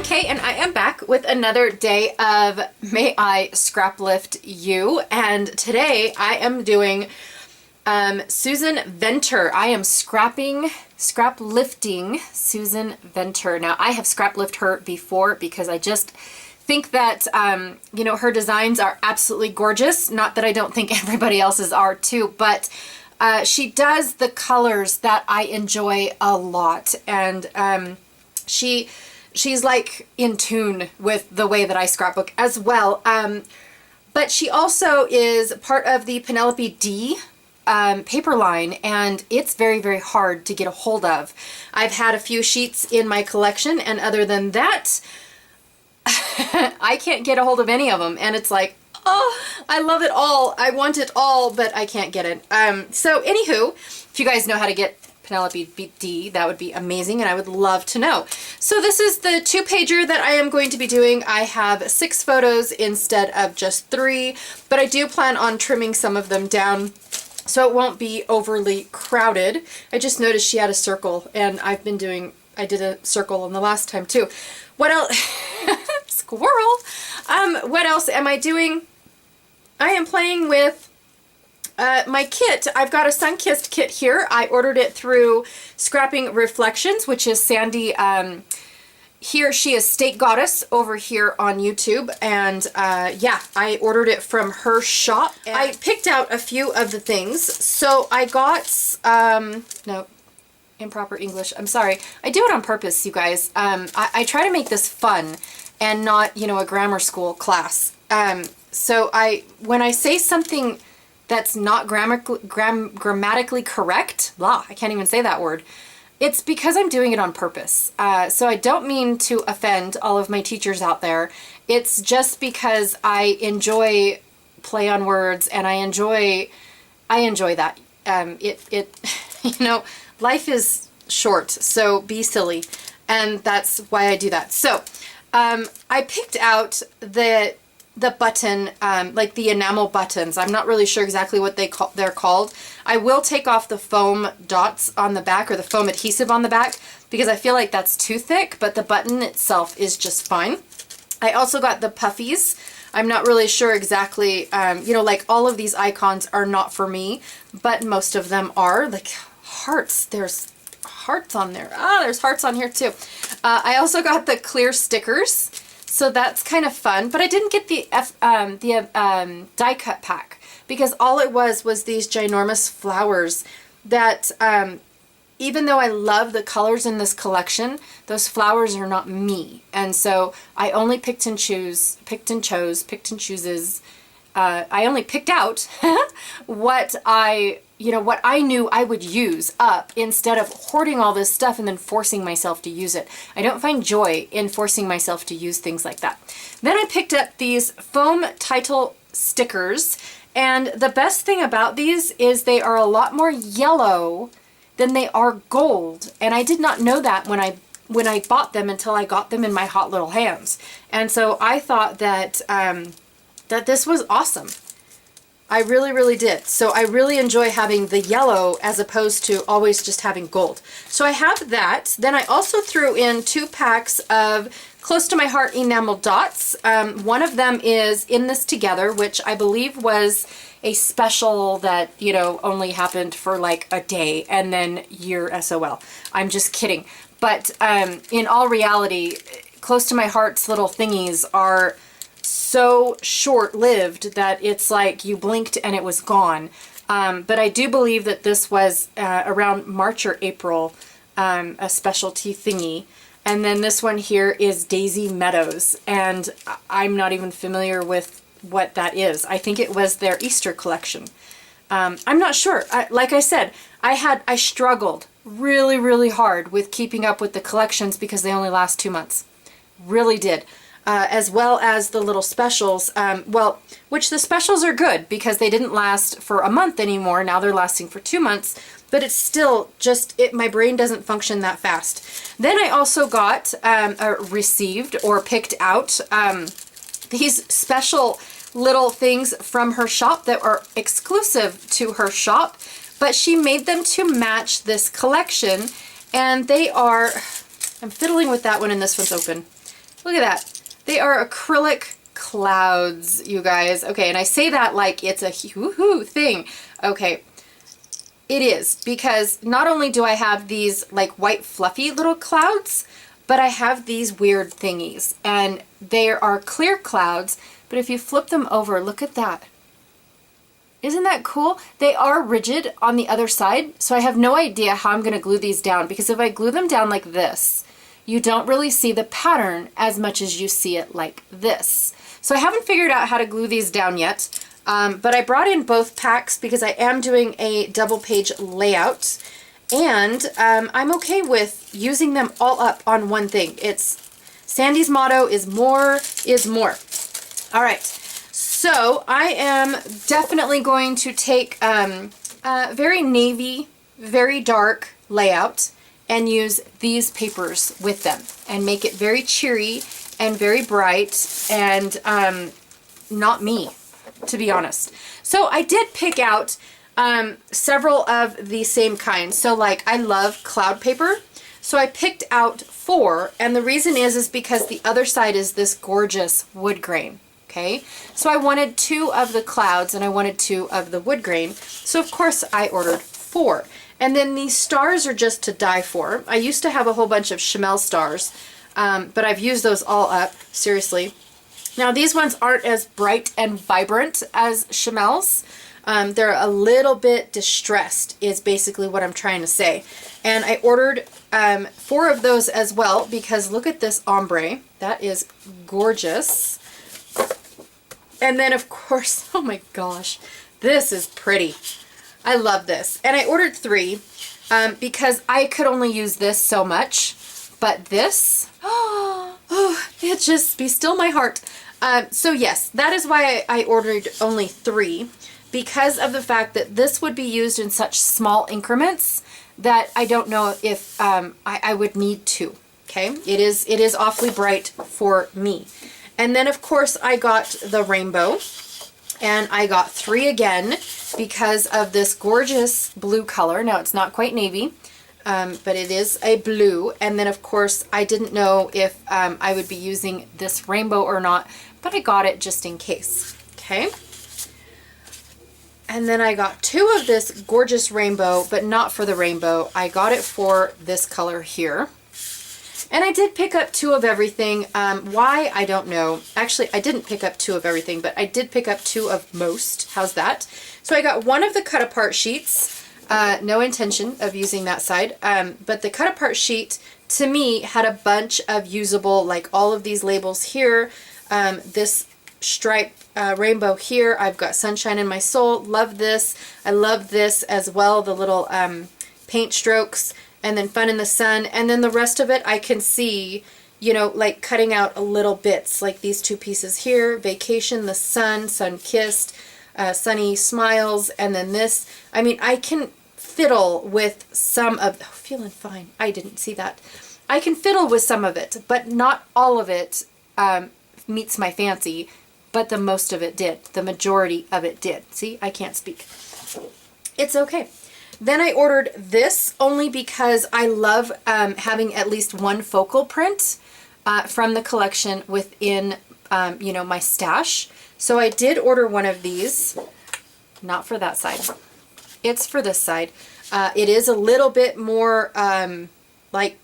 Okay, and I am back with another day of May I Scraplift You, and today I am doing Susan Venter. I am scraplifting Susan Venter. Now, I have scraplifted her before because I just think that, you know, her designs are absolutely gorgeous. Not that I don't think everybody else's are too, but she does the colors that I enjoy a lot, and she's like in tune with the way that I scrapbook as well. But she also is part of the Penelope D paper line, and it's very, very hard to get a hold of. I've had a few sheets in my collection, and other than that, I can't get a hold of any of them. And it's like, oh, I love it all. I want it all, but I can't get it. So anywho, if you guys know how to get Penelope D, that would be amazing, and I would love to know. So this is the 2-pager that I am going to be doing. I have 6 photos instead of just 3, but I do plan on trimming some of them down so it won't be overly crowded. I just noticed she had a circle, and I did a circle on the last time too. What else? Squirrel! What else am I doing? I am playing with my kit. I've got a Sunkissed kit here. I ordered it through Scrapping Reflections, which is Sandy. Here she is State Goddess over here on YouTube, and yeah, I ordered it from her shop. I picked out a few of the things. So I got, no, improper English. I'm sorry. I do it on purpose, you guys. I try to make this fun and not, you know, a grammar school class. So when I say something that's not grammatically correct, blah, I can't even say that word, it's because I'm doing it on purpose. So I don't mean to offend all of my teachers out there. It's just because I enjoy play on words, and I enjoy that. You know, life is short, so be silly, and that's why I do that. So I picked out the button, like the enamel buttons. I'm not really sure exactly what they're called. I will take off the foam dots on the back, or the foam adhesive on the back, because I feel like that's too thick, but the button itself is just fine. I also got the puffies. I'm not really sure exactly, you know, like all of these icons are not for me, but most of them are. Like hearts, there's hearts on there. Ah, there's hearts on here too. I also got the clear stickers. So that's kind of fun, but I didn't get the die cut pack, because all it was these ginormous flowers that, even though I love the colors in this collection, those flowers are not me. And so I only I only picked out what what I knew I would use up, instead of hoarding all this stuff and then forcing myself to use it. I don't find joy in forcing myself to use things like that. Then I picked up these foam title stickers, and the best thing about these is they are a lot more yellow than they are gold, and I did not know that when I bought them until I got them in my hot little hands. And so I thought that that this was awesome. I really, really did. So I really enjoy having the yellow as opposed to always just having gold. So I have that. Then I also threw in 2 packs of Close to My Heart enamel dots. One of them is In This Together, which I believe was a special that, you know, only happened for like a day, and then you're SOL. I'm just kidding. But in all reality, Close to My Heart's little thingies are so short-lived that it's like you blinked and it was gone. But I do believe that this was around March or April, a specialty thingy. And then this one here is Daisy Meadows, and I'm not even familiar with what that is. I think it was their Easter collection. I'm not sure. Like I said, I struggled really, really hard with keeping up with the collections because they only last 2 months. Really did. As well as the little specials, well, which the specials are good because they didn't last for a month anymore. Now they're lasting for 2 months, but it's still just, my brain doesn't function that fast. Then I also got, received or picked out these special little things from her shop that are exclusive to her shop, but she made them to match this collection, and they are, I'm fiddling with that one and this one's open. Look at that. They are acrylic clouds, you guys. Okay, and I say that like it's a woohoo thing. Okay, it is, because not only do I have these like white fluffy little clouds, but I have these weird thingies, and they are clear clouds, but if you flip them over, look at that. Isn't that cool? They are rigid on the other side, so I have no idea how I'm going to glue these down, because if I glue them down like this, you don't really see the pattern as much as you see it like this. So I haven't figured out how to glue these down yet, but I brought in both packs because I am doing a double page layout, and I'm okay with using them all up on one thing. Sandy's motto is more is more. All right, so I am definitely going to take a very navy, very dark layout and use these papers with them and make it very cheery and very bright and not me, to be honest. So I did pick out several of the same kinds. So like I love cloud paper. So I picked out 4, and the reason is because the other side is this gorgeous wood grain. Okay, so I wanted 2 of the clouds and I wanted 2 of the wood grain. So of course I ordered 4. And then these stars are just to die for. I used to have a whole bunch of Chamel stars, but I've used those all up, seriously. Now these ones aren't as bright and vibrant as Chamel's. They're a little bit distressed is basically what I'm trying to say. And I ordered 4 of those as well, because look at this ombre. That is gorgeous. And then of course, oh my gosh, this is pretty. I love this. And I ordered 3 because I could only use this so much. But this, oh, it just be still my heart. So yes, that is why I ordered only 3, because of the fact that this would be used in such small increments that I don't know if I would need to. Okay, it is awfully bright for me. And then of course I got the rainbow. And I got 3 again because of this gorgeous blue color. Now it's not quite navy, but it is a blue. And then of course I didn't know if I would be using this rainbow or not, but I got it just in case. Okay. And then I got 2 of this gorgeous rainbow, but not for the rainbow. I got it for this color here. And I did pick up 2 of everything. Why? I don't know. Actually, I didn't pick up 2 of everything, but I did pick up 2 of most. How's that? So I got 1 of the cut apart sheets. No intention of using that side. But the cut apart sheet, to me, had a bunch of usable, like all of these labels here. This stripe rainbow here. I've got Sunshine in My Soul. Love this. I love this as well. The little paint strokes. And then Fun in the Sun, and then the rest of it I can see, you know, like cutting out a little bits, like these 2 pieces here, Vacation, the Sun, Sun Kissed, Sunny Smiles, and then this. I mean, I can fiddle with some of, oh, Feeling Fine, I didn't see that. I can fiddle with some of it, but not all of it meets my fancy, but the most of it did. The majority of it did. See, I can't speak. It's okay. Then I ordered this only because I love having at least 1 focal print from the collection within, you know, my stash. So I did order 1 of these, not for that side. It's for this side. It is a little bit more like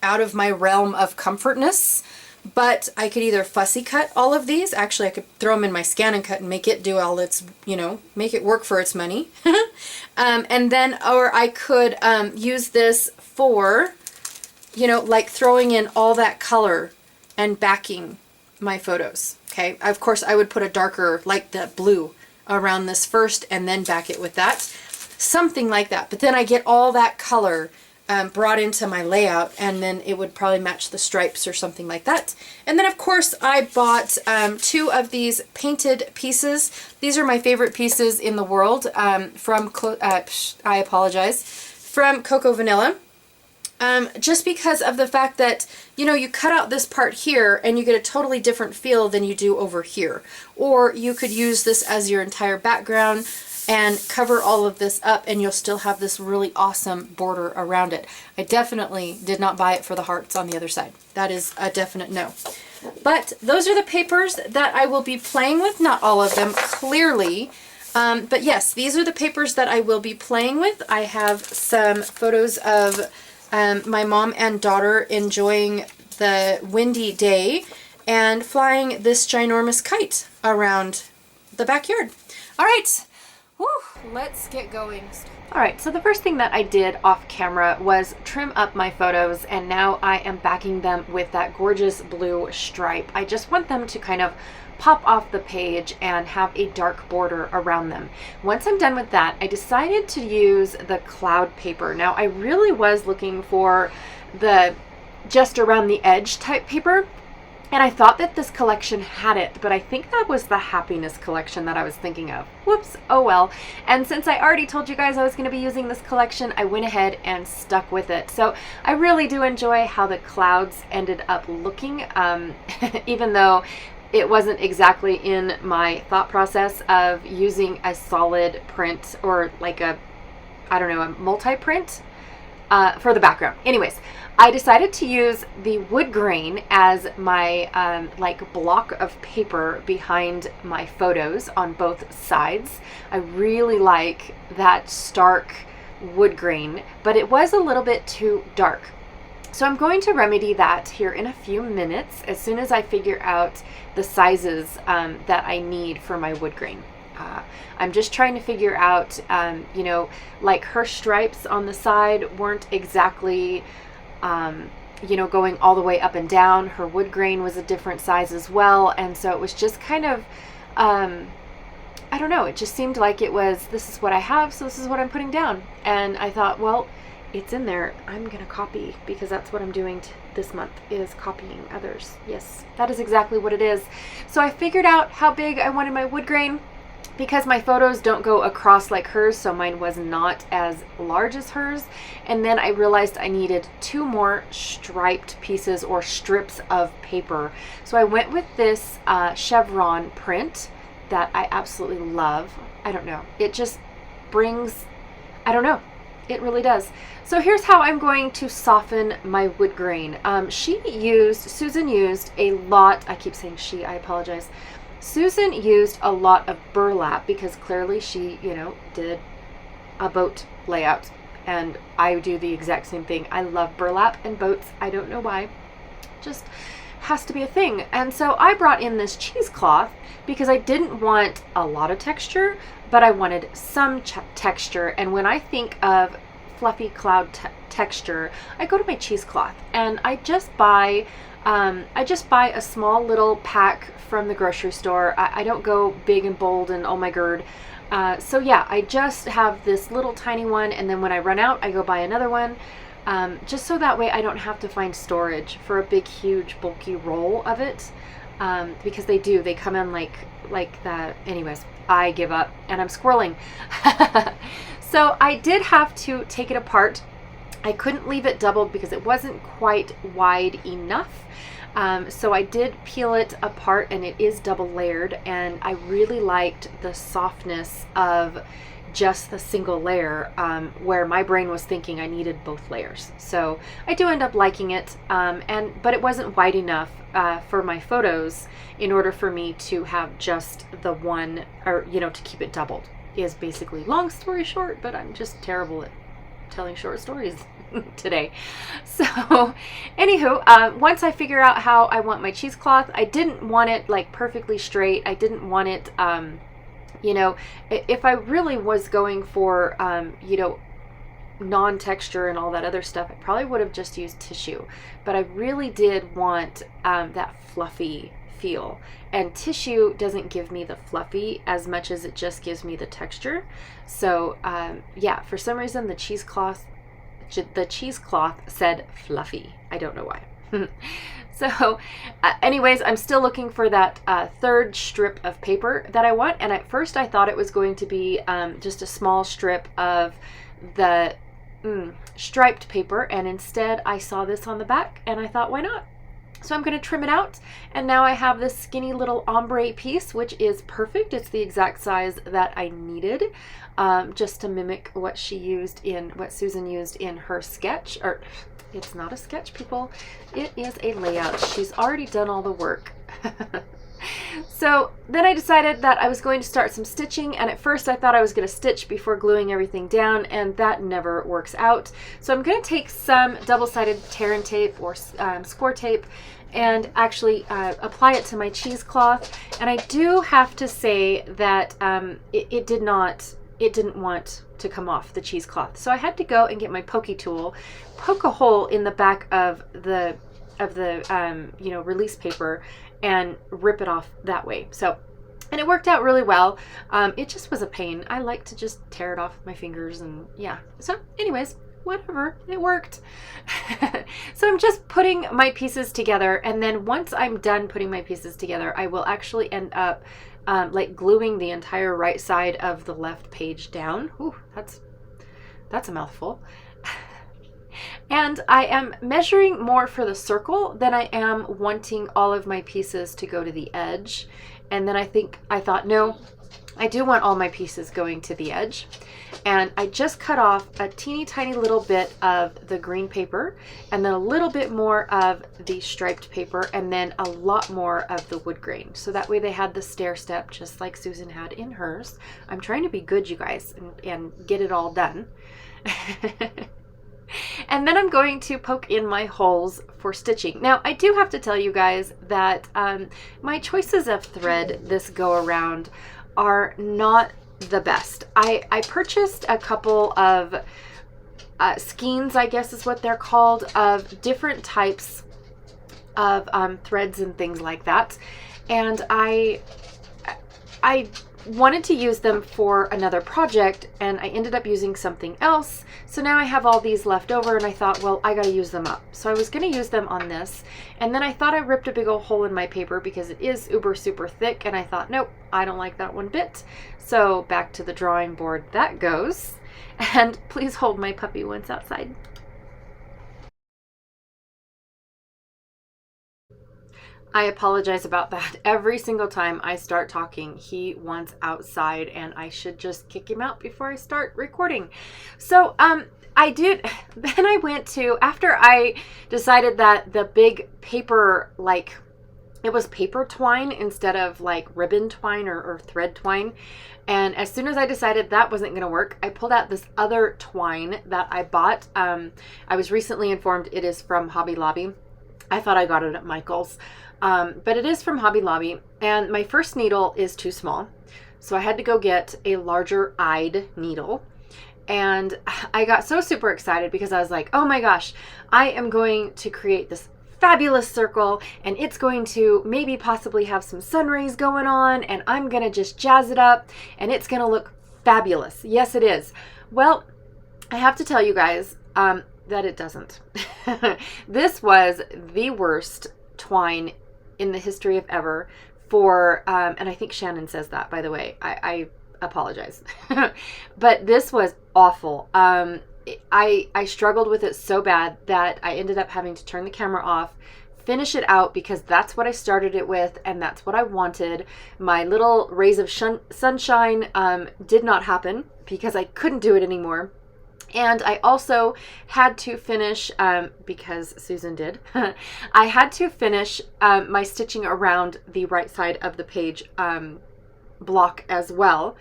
out of my realm of comfortness, but I could either fussy cut all of these. Actually, I could throw them in my Scan and Cut and make it do all its, you know, make it work for its money. And then, or I could use this for, you know, like throwing in all that color and backing my photos. Okay, of course I would put a darker, like the blue, around this first and then back it with that. Something like that. But then I get all that color brought into my layout, and then it would probably match the stripes or something like that. And then of course I bought 2 of these painted pieces. These are my favorite pieces in the world from Coco Vanilla. Just because of the fact that, you know, you cut out this part here and you get a totally different feel than you do over here. Or you could use this as your entire background and cover all of this up, and you'll still have this really awesome border around it. I definitely did not buy it for the hearts on the other side. That is a definite no. But those are the papers that I will be playing with. Not all of them, clearly. But yes, these are the papers that I will be playing with. I have some photos of my mom and daughter enjoying the windy day and flying this ginormous kite around the backyard. All right, woo, let's get going. All right, so the first thing that I did off camera was trim up my photos, and now I am backing them with that gorgeous blue stripe. I just want them to kind of pop off the page and have a dark border around them. Once I'm done with that, I decided to use the cloud paper. Now, I really was looking for the just around the edge type paper, and I thought that this collection had it, but I think that was the happiness collection that I was thinking of. Whoops, oh well. And since I already told you guys I was going to be using this collection, I went ahead and stuck with it. So I really do enjoy how the clouds ended up looking, even though it wasn't exactly in my thought process of using a solid print or like a, I don't know, a multi-print for the background. Anyways, I decided to use the wood grain as my like block of paper behind my photos on both sides. I really like that stark wood grain, but it was a little bit too dark. So I'm going to remedy that here in a few minutes as soon as I figure out the sizes that I need for my wood grain. I'm just trying to figure out, you know, like her stripes on the side weren't exactly, you know, going all the way up and down. Her wood grain was a different size as well. And so it was just kind of, I don't know, it just seemed like it was, this is what I have, so this is what I'm putting down. And I thought, well, it's in there. I'm going to copy, because that's what I'm doing this month, is copying others. Yes, that is exactly what it is. So I figured out how big I wanted my wood grain, because my photos don't go across like hers, so mine was not as large as hers. And then I realized I needed 2 more striped pieces or strips of paper. So I went with this chevron print that I absolutely love. I don't know, it just brings, I don't know, it really does. So here's how I'm going to soften my wood grain. Susan used a lot, I keep saying she, I apologize. Susan used a lot of burlap because clearly she, you know, did a boat layout, and I do the exact same thing. I love burlap and boats. I don't know why, just has to be a thing. And so I brought in this cheesecloth because I didn't want a lot of texture, but I wanted some texture. And when I think of fluffy cloud texture, I go to my cheesecloth, and I just buy a small little pack from the grocery store. I don't go big and bold and oh my god. So yeah, I just have this little tiny one, and then when I run out, I go buy another one, just so that way I don't have to find storage for a big, huge, bulky roll of it, because they come in like that. Anyways, I give up and I'm squirreling. So I did have to take it apart. I couldn't leave it doubled because it wasn't quite wide enough. So I did peel it apart, and it is double layered, and I really liked the softness of just the single layer, where my brain was thinking I needed both layers. So I do end up liking it, but it wasn't wide enough for my photos in order for me to have just the one, or, you know, to keep it doubled, is basically long story short, but I'm just terrible at telling short stories today. So anywho, once I figure out how I want my cheesecloth, I didn't want it like perfectly straight. I didn't want it, you know, if I really was going for, you know, non-texture and all that other stuff, I probably would have just used tissue, but I really did want that fluffy feel, and tissue doesn't give me the fluffy as much as it just gives me the texture. So yeah, for some reason the cheesecloth said fluffy. I don't know why. So anyways, I'm still looking for that third strip of paper that I want, and at first I thought it was going to be just a small strip of the striped paper, and instead I saw this on the back and I thought, why not? So I'm going to trim it out, and now I have this skinny little ombre piece, which is perfect. It's the exact size that I needed, just to mimic what Susan used in her sketch. Or it's not a sketch, people. It is a layout. She's already done all the work. So then I decided that I was going to start some stitching, and at first I thought I was going to stitch before gluing everything down, and that never works out. So I'm going to take some double-sided tear and tape or score tape and actually apply it to my cheesecloth. And I do have to say that it didn't want to come off the cheesecloth. So I had to go and get my pokey tool, poke a hole in the back of the release paper, and rip it off that way. So, and it worked out really well. It just was a pain. I like to just tear it off with my fingers, and yeah. So anyways, whatever, it worked. So I'm just putting my pieces together, and then once I'm done putting my pieces together, I will actually end up like gluing the entire right side of the left page down. Ooh, that's a mouthful. And I am measuring more for the circle than I am wanting all of my pieces to go to the edge. And then I thought, no, I do want all my pieces going to the edge. And I just cut off a teeny tiny little bit of the green paper, and then a little bit more of the striped paper, and then a lot more of the wood grain. So that way they had the stair step just like Susan had in hers. I'm trying to be good, you guys, and get it all done. And then I'm going to poke in my holes for stitching. Now, I do have to tell you guys that my choices of thread this go around are not the best. I purchased a couple of skeins, I guess is what they're called, of different types of threads and things like that. And I wanted to use them for another project, and I ended up using something else. So now I have all these left over, and I thought, well, I gotta use them up. So I was gonna use them on this, and then I thought I ripped a big old hole in my paper because it is uber super thick, and I thought, nope, I don't like that one bit. So back to the drawing board that goes. And please hold my puppy once outside. I apologize about that. Every single time I start talking, he wants outside, and I should just kick him out before I start recording. So I did, then I went to, after I decided that the big paper, like, it was paper twine instead of like ribbon twine or thread twine. And as soon as I decided that wasn't going to work, I pulled out this other twine that I bought. I was recently informed it is from Hobby Lobby. I thought I got it at Michael's. But it is from Hobby Lobby, and my first needle is too small. So I had to go get a larger eyed needle. And I got so super excited because I was like, oh my gosh, I am going to create this fabulous circle, and it's going to maybe possibly have some sun rays going on, and I'm going to just jazz it up, and it's going to look fabulous. Yes, it is. Well, I have to tell you guys that it doesn't. This was the worst twine in the history of ever for, and I think Shannon says that, by the way. I apologize. But this was awful. I struggled with it so bad that I ended up having to turn the camera off, finish it out, because that's what I started it with, and that's what I wanted. My little rays of sunshine did not happen because I couldn't do it anymore. And I also had to finish, because Susan did, I had to finish my stitching around the right side of the page block as well.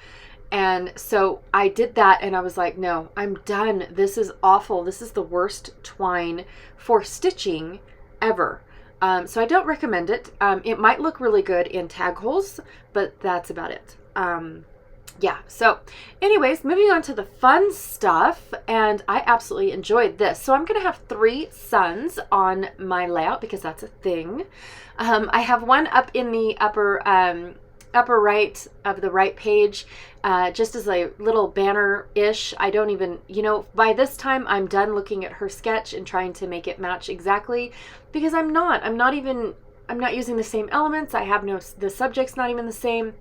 And so I did that, and I was like, no, I'm done. This is awful. This is the worst twine for stitching ever. So I don't recommend it. It might look really good in tag holes, but that's about it. Yeah, so anyways, moving on to the fun stuff, and I absolutely enjoyed this. So I'm going to have 3 suns on my layout because that's a thing. I have one up in the upper right of the right page, just as a little banner-ish. I don't even, by this time I'm done looking at her sketch and trying to make it match exactly, because I'm not using the same elements. The subject's not even the same.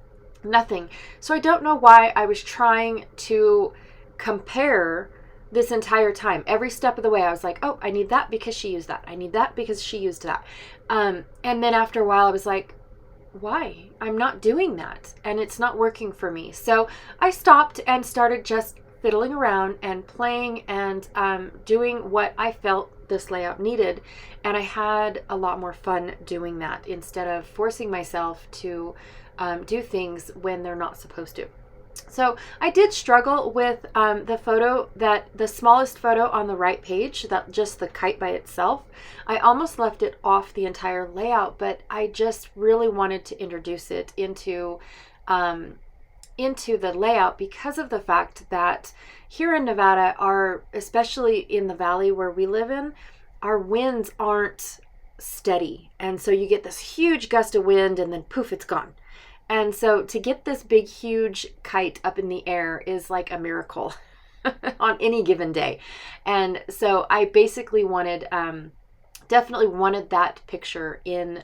Nothing. So I don't know why I was trying to compare this entire time. Every step of the way, I was like, oh, I need that because she used that. I need that because she used that. And then after a while, I was like, why? I'm not doing that. And it's not working for me. So I stopped and started just fiddling around and playing and doing what I felt this layout needed. And I had a lot more fun doing that instead of forcing myself to do things when they're not supposed to. So I did struggle with the smallest photo on the right page, that just the kite by itself. I almost left it off the entire layout, but I just really wanted to introduce it into the layout because of the fact that here in Nevada, especially in the valley where we live in, our winds aren't steady. And so you get this huge gust of wind and then poof, it's gone. And so to get this big, huge kite up in the air is like a miracle on any given day. And so I basically definitely wanted that picture in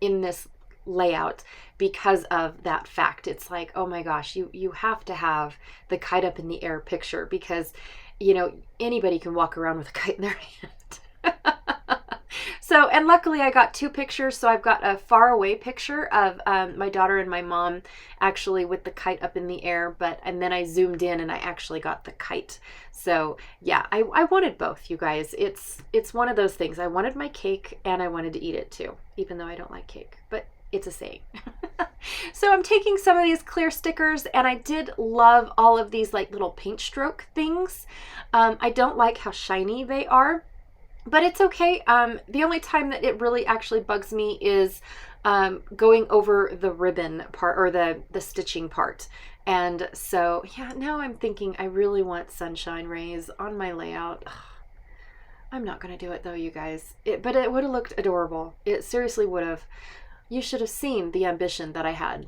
this layout because of that fact. It's like, oh my gosh, you have to have the kite up in the air picture because, anybody can walk around with a kite in their hand. So, and luckily I got two pictures. So I've got a far away picture of my daughter and my mom actually with the kite up in the air, and then I zoomed in and I actually got the kite. So yeah, I wanted both, you guys. It's one of those things. I wanted my cake and I wanted to eat it too, even though I don't like cake, but it's a saying. So I'm taking some of these clear stickers, and I did love all of these like little paint stroke things. I don't like how shiny they are, but it's okay. The only time that it really actually bugs me is going over the ribbon part or the stitching part. And so, yeah, now I'm thinking I really want sunshine rays on my layout. Ugh, I'm not going to do it though, you guys. But it would have looked adorable. It seriously would have. You should have seen the ambition that I had.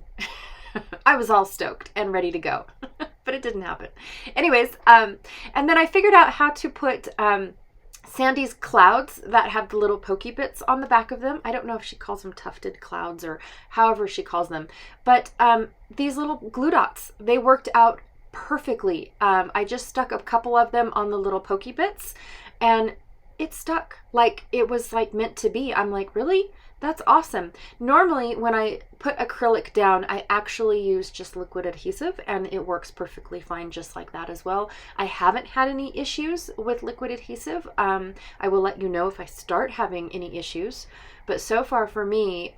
I was all stoked and ready to go, but it didn't happen. Anyways, and then I figured out how to put Sandy's clouds that have the little pokey bits on the back of them. I don't know if she calls them tufted clouds or however she calls them, but these little glue dots, they worked out perfectly. I just stuck a couple of them on the little pokey bits and it stuck like it was like meant to be. I'm like, really? That's awesome. Normally when I put acrylic down, I actually use just liquid adhesive and it works perfectly fine just like that as well. I haven't had any issues with liquid adhesive. I will let you know if I start having any issues, but so far for me,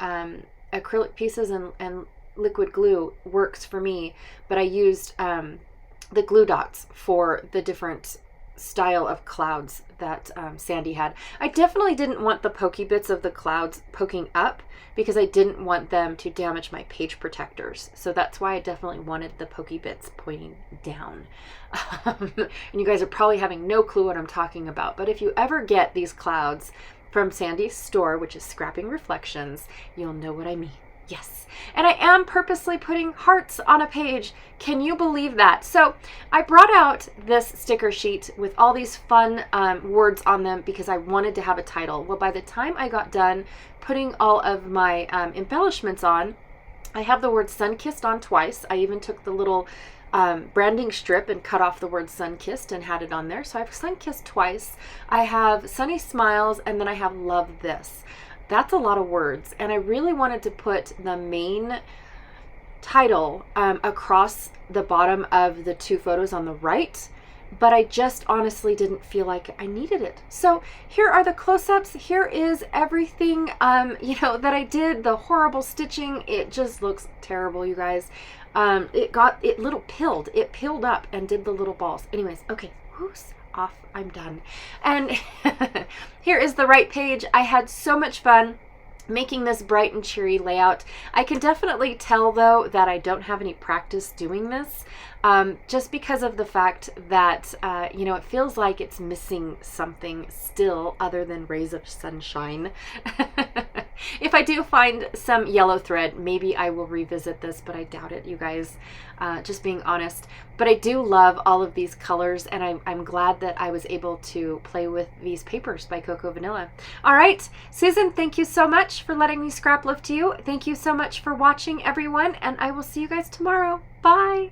acrylic pieces and liquid glue works for me, but I used the glue dots for the different style of clouds that Sandy had. I definitely didn't want the pokey bits of the clouds poking up because I didn't want them to damage my page protectors. So that's why I definitely wanted the pokey bits pointing down. And you guys are probably having no clue what I'm talking about, but if you ever get these clouds from Sandy's store, which is Scrapping Reflections, you'll know what I mean. Yes. And I am purposely putting hearts on a page. Can you believe that? So I brought out this sticker sheet with all these fun words on them because I wanted to have a title. Well, by the time I got done putting all of my embellishments on, I have the word Sunkissed on twice. I even took the little branding strip and cut off the word Sunkissed and had it on there. So I have Sunkissed twice. I have Sunny Smiles, and then I have Love This. That's a lot of words, and I really wanted to put the main title across the bottom of the two photos on the right, but I just honestly didn't feel like I needed it. So here are the close-ups. Here is everything that I did, the horrible stitching. It just looks terrible, you guys. It peeled up and did the little balls. Anyways, okay, whoosh. Off, I'm done. And here is the right page. I had so much fun making this bright and cheery layout. I can definitely tell though that I don't have any practice doing this, just because of the fact that it feels like it's missing something still other than rays of sunshine. If I do find some yellow thread, maybe I will revisit this, but I doubt it, you guys, just being honest. But I do love all of these colors, and I'm glad that I was able to play with these papers by Coco Vanilla. All right, Susan, thank you so much for letting me scrap lift you. Thank you so much for watching, everyone, and I will see you guys tomorrow. Bye.